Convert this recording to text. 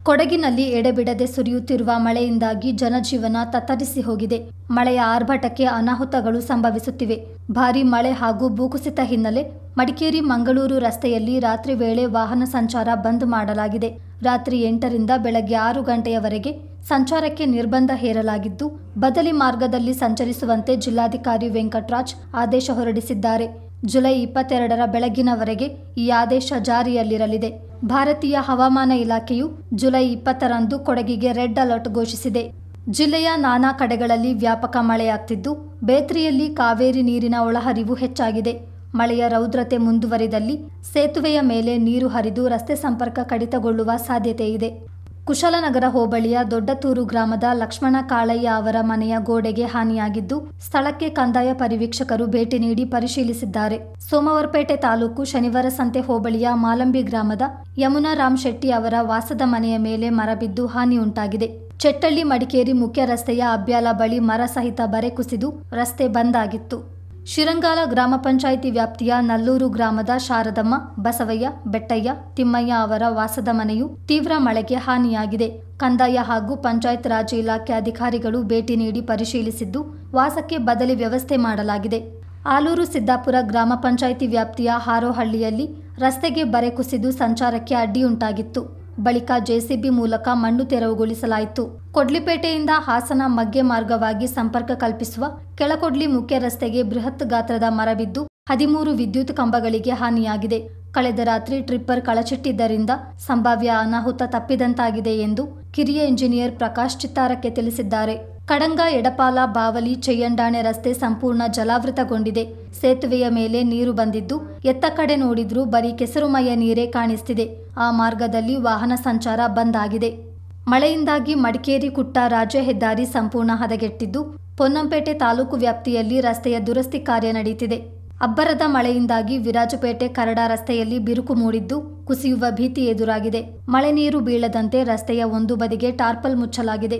ಕೊಡಗಿನಲ್ಲಿ ಎಡೆಬಿಡದೆ ಸುರಿಯುತ್ತಿರುವ ಮಳೆಯಿಂದಾಗಿ ಜನಜೀವನ ತತ್ತರಿಸಿ ಹೋಗಿದೆ. ಮಳೆಯ ಆರ್ಭಟಕ್ಕೆ ಅನಾಹುತಗಳು ಸಂಭವಿಸುತ್ತಿವೆ. ಭಾರೀ ಮಳೆ ಹಾಗೂ ಭೂಕುಸಿತ ಹಿನ್ನೆಲೆ ಮಡಿಕೇರಿ ಮಂಗಳೂರು ರಸ್ತೆಯಲ್ಲಿ ರಾತ್ರಿ ವೇಳೆ ವಾಹನ ಸಂಚಾರ ಬಂದ್ ಮಾಡಲಾಗಿದೆ. ರಾತ್ರಿ 8ರಿಂದ ಬೆಳಗ್ಗೆ 6 ಗಂಟೆಯವರೆಗೆ ಸಂಚಾರಕ್ಕೆ ನಿರ್ಬಂಧ ಹೇರಲಾಗಿದ್ದು, ಬದಲಿ ಮಾರ್ಗದಲ್ಲಿ ಸಂಚರಿಸುವಂತೆ ಜಿಲ್ಲಾಧಿಕಾರಿ ವೆಂಕಟರಾಜ್ ಆದೇಶ ಹೊರಡಿಸಿದ್ದಾರೆ. ಜುಲೈ 22ರ ಬೆಳಗಿನವರೆಗೆ ಈ ಆದೇಶ ಜಾರಿಯಲ್ಲಿರಲಿದೆ. ಭಾರತೀಯ ಹವಾಮಾನ ಇಲಾಖೆಯು ಜುಲೈ 20ರಂದು ಕೊಡಗಿಗೆ ರೆಡ್ ಅಲರ್ಟ್ ಘೋಷಿಸಿದೆ. ಜಿಲ್ಲೆಯ ನಾನಾ ಕಡೆಗಳಲ್ಲಿ ವ್ಯಾಪಕ ಮಳೆಯಾಗ್ತಿದ್ದು, ಬೇತ್ರಿಯಲ್ಲಿ ಕಾವೇರಿ ನೀರಿನ ಒಳಹರಿವು ಹೆಚ್ಚಾಗಿದೆ. ಮಳೆಯ ರೌದ್ರತೆ ಮುಂದುವರಿದಲ್ಲಿ ಸೇತುವೆಯ ಮೇಲೆ ನೀರು ಹರಿದು ರಸ್ತೆ ಸಂಪರ್ಕ ಕಡಿತಗೊಳ್ಳುವ ಸಾಧ್ಯತೆ ಇದೆ. ಕುಶಾಲನಗರ ಹೋಬಳಿಯ ದೊಡ್ಡತೂರು ಗ್ರಾಮದ ಲಕ್ಷ್ಮಣ ಕಾಳಯ್ಯ ಅವರ ಮನೆಯ ಗೋಡೆಗೆ ಹಾನಿಯಾಗಿದ್ದು, ಸ್ಥಳಕ್ಕೆ ಕಂದಾಯ ಪರಿವೀಕ್ಷಕರು ಭೇಟಿ ನೀಡಿ ಪರಿಶೀಲಿಸಿದ್ದಾರೆ. ಸೋಮವಾರಪೇಟೆ ತಾಲೂಕು ಶನಿವಾರ ಸಂತೆ ಹೋಬಳಿಯ ಮಾಲಂಬಿ ಗ್ರಾಮದ ಯಮುನಾ ರಾಮ್ ಶೆಟ್ಟಿ ಅವರ ವಾಸದ ಮನೆಯ ಮೇಲೆ ಮರ ಬಿದ್ದು ಹಾನಿ ಉಂಟಾಗಿದೆ. ಚೆಟ್ಟಳ್ಳಿ ಮಡಿಕೇರಿ ಮುಖ್ಯ ರಸ್ತೆಯ ಅಬ್ಯಾಲ ಬಳಿ ಮರ ಸಹಿತ ಬರೆ ಕುಸಿದು ರಸ್ತೆ ಬಂದ್ ಆಗಿತ್ತು. ಶಿರಂಗಾಲ ಗ್ರಾಮ ಪಂಚಾಯಿತಿ ವ್ಯಾಪ್ತಿಯ ನಲ್ಲೂರು ಗ್ರಾಮದ ಶಾರದಮ್ಮ, ಬಸವಯ್ಯ, ಬೆಟ್ಟಯ್ಯ, ತಿಮ್ಮಯ್ಯ ಅವರ ವಾಸದ ಮನೆಯು ತೀವ್ರ ಮಳೆಗೆ ಹಾನಿಯಾಗಿದೆ. ಕಂದಾಯ ಹಾಗೂ ಪಂಚಾಯತ್ ರಾಜ್ ಇಲಾಖೆ ಅಧಿಕಾರಿಗಳು ಭೇಟಿ ನೀಡಿ ಪರಿಶೀಲಿಸಿದ್ದು, ವಾಸಕ್ಕೆ ಬದಲಿ ವ್ಯವಸ್ಥೆ ಮಾಡಲಾಗಿದೆ. ಆಲೂರು ಸಿದ್ದಾಪುರ ಗ್ರಾಮ ಪಂಚಾಯಿತಿ ವ್ಯಾಪ್ತಿಯ ಹಾರೋಹಳ್ಳಿಯಲ್ಲಿ ರಸ್ತೆಗೆ ಬರೆ ಕುಸಿದು ಸಂಚಾರಕ್ಕೆ ಅಡ್ಡಿಯುಂಟಾಗಿತ್ತು. ಬಳಿಕ ಜೆಸಿಬಿ ಮೂಲಕ ಮಣ್ಣು ತೆರವುಗೊಳಿಸಲಾಯಿತು. ಕೊಡ್ಲಿಪೇಟೆಯಿಂದ ಹಾಸನ ಮಗ್ಗೆ ಮಾರ್ಗವಾಗಿ ಸಂಪರ್ಕ ಕಲ್ಪಿಸುವ ಕೆಳಕೊಡ್ಲಿ ಮುಖ್ಯ ರಸ್ತೆಗೆ ಬೃಹತ್ ಗಾತ್ರದ ಮರ ಬಿದ್ದು 13 ವಿದ್ಯುತ್ ಕಂಬಗಳಿಗೆ ಹಾನಿಯಾಗಿದೆ. ಕಳೆದ ರಾತ್ರಿ ಟ್ರಿಪ್ಪರ್ ಕಳಚಿಟ್ಟಿದ್ದರಿಂದ ಸಂಭಾವ್ಯ ಅನಾಹುತ ತಪ್ಪಿದಂತಾಗಿದೆ ಎಂದು ಕಿರಿಯ ಇಂಜಿನಿಯರ್ ಪ್ರಕಾಶ್ ಚಿತ್ತಾರಕ್ಕೆ ತಿಳಿಸಿದ್ದಾರೆ. ಕಡಂಗ ಎಡಪಾಲ ಬಾವಲಿ ಚೆಯ್ಯಂಡಾಣೆ ರಸ್ತೆ ಸಂಪೂರ್ಣ ಜಲಾವೃತಗೊಂಡಿದೆ. ಸೇತುವೆಯ ಮೇಲೆ ನೀರು ಬಂದಿದ್ದು, ಎತ್ತ ಕಡೆ ನೋಡಿದ್ರೂ ಬರೀ ಕೆಸರುಮಯ ನೀರೇ ಕಾಣಿಸ್ತಿದೆ. ಆ ಮಾರ್ಗದಲ್ಲಿ ವಾಹನ ಸಂಚಾರ ಬಂದ್ ಆಗಿದೆ. ಮಳೆಯಿಂದಾಗಿ ಮಡಿಕೇರಿ ಕುಟ್ಟ ರಾಜ್ಯ ಹೆದ್ದಾರಿ ಸಂಪೂರ್ಣ ಹದಗೆಟ್ಟಿದ್ದು, ಪೊನ್ನಂಪೇಟೆ ತಾಲೂಕು ವ್ಯಾಪ್ತಿಯಲ್ಲಿ ರಸ್ತೆಯ ದುರಸ್ತಿ ಕಾರ್ಯ ನಡೆಯುತ್ತಿದೆ. ಅಬ್ಬರದ ಮಳೆಯಿಂದಾಗಿ ವಿರಾಜಪೇಟೆ ಕರಡ ರಸ್ತೆಯಲ್ಲಿ ಬಿರುಕು ಮೂಡಿದ್ದು, ಕುಸಿಯುವ ಭೀತಿ ಎದುರಾಗಿದೆ. ಮಳೆ ನೀರು ಬೀಳದಂತೆ ರಸ್ತೆಯ ಒಂದು ಬದಿಗೆ ಟಾರ್ಪಲ್ ಮುಚ್ಚಲಾಗಿದೆ.